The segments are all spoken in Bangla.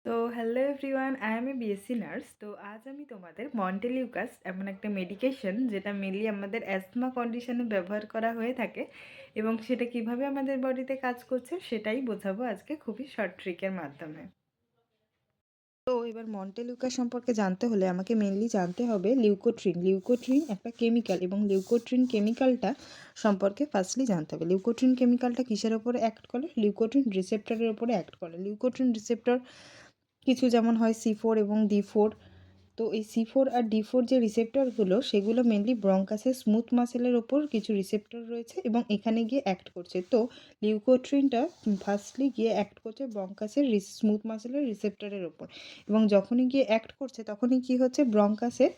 তো hello everyone, I M A BSc nurse. তো আজ আমি তোমাদের মন্টেলিউকাস এমন একটা মেডিকেশন যেটা মেনলি আমাদের অ্যাজমা কন্ডিশনে ব্যবহার করা হয়ে থাকে এবং সেটা কিভাবে আমাদের বডিতে কাজ করছে সেটাই বোঝাবো আজকে খুবই শর্ট ট্রিকের মাধ্যমে। তো এবার মন্টেলিউকাস সম্পর্কে জানতে হলে আমাকে মেনলি জানতে হবে লিউকোট্রিন। লিউকোট্রিন একটা কেমিক্যাল এবং লিউকোট্রিন কেমিক্যালটা সম্পর্কে ফার্স্টলি জানতে হবে। লিউকোট্রিন কেমিক্যালটা কিসের ওপরে অ্যাক্ট করে? লিউকোট্রিন রিসেপ্টরের ওপরে অ্যাক্ট করে। লিউকোট্রিন রিসেপ্টর কিছু যেমন হয় C4 এবং D4। তো এই C4 আর D4 যে রিসেপ্টরগুলো সেগুলো মেনলি ব্রঙ্কাসের স্মুথ মাসেলের ওপর কিছু রিসেপ্টর রয়েছে এবং এখানে গিয়ে অ্যাক্ট করছে। তো লিউকোট্রিনটা ফার্স্টলি গিয়ে অ্যাক্ট করছে ব্রঙ্কাসের স্মুথ মাসেলের রিসেপ্টরের ওপর এবং যখনই গিয়ে অ্যাক্ট করছে তখনই কি হচ্ছে, ব্রঙ্কাসের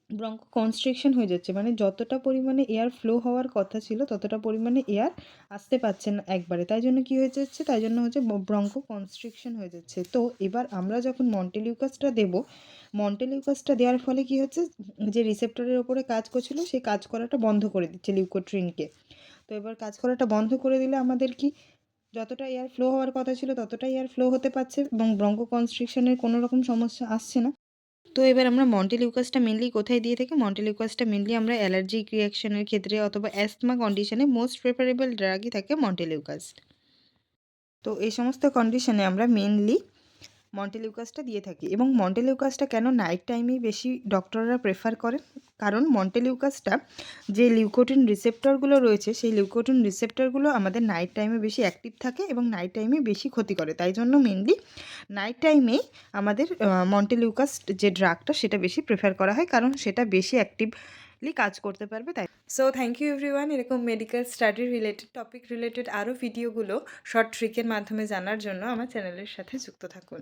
ব্রঙ্কো কনস্ট্রিকশন হয়ে যাচ্ছে, মানে যতটা পরিমাণে এয়ার ফ্লো হওয়ার কথা ছিল ততটা পরিমাণে এয়ার আসতে পারছে না একবারে, তাই জন্য কি হয়ে যাচ্ছে, তাই জন্য হচ্ছে ব্রঙ্কো কনস্ট্রিকশন হয়ে যাচ্ছে। তো এবার আমরা যখন মন্টেলিউকাসটা দেব, মন্টেলিউকাসটা দেওয়ার ফলে কি হচ্ছে, যে রিসেপ্টরের ওপরে কাজ করছিল সেই কাজ করাটা বন্ধ করে দিচ্ছে লিউকোট্রিনকে। তো এবার কাজ করাটা বন্ধ করে দিলে আমাদের কি, যতটা এয়ার ফ্লো হওয়ার কথা ছিল ততটা এয়ার ফ্লো হতে পারছে এবং ব্রঙ্কো কনস্ট্রিকশনের কোনো রকম সমস্যা আসছে না। তো এবার আমরা মন্টেলিউকাসটা মেনলি কোথায় দিয়ে থাকি? মন্টেলিউকাসটা মেনলি আমরা অ্যালার্জিক রিয়াকশনের ক্ষেত্রে অথবা অ্যাস্তমা কন্ডিশনে মোস্ট প্রেফারেবল ড্রাগই থাকে মন্টেলিউকাস। তো এই সমস্ত কন্ডিশনে আমরা মেনলি মন্টেলিউকাসটা দিয়ে থাকি এবং মন্টেলিউকাসটা কেন নাইট টাইমেই বেশি ডক্টররা প্রেফার করেন? কারণ মন্টেলিউকাসটা যে লিউকোটিন রিসেপ্টরগুলো রয়েছে সেই লিউকোটিন রিসেপ্টরগুলো আমাদের নাইট টাইমে বেশি অ্যাক্টিভ থাকে এবং নাইট টাইমে বেশি ক্ষতি করে, তাই জন্য মেনলি নাইট টাইমেই আমাদের মন্টেলিউকাস যে ড্রাগটা সেটা বেশি প্রেফার করা হয়, কারণ সেটা বেশি অ্যাক্টিভলি কাজ করতে পারবে তাই। So thank you everyone. এরকম medical study related topic related আরও ভিডিওগুলো শর্ট ট্রিকের মাধ্যমে জানার জন্য আমার চ্যানেলের সাথে যুক্ত থাকুন।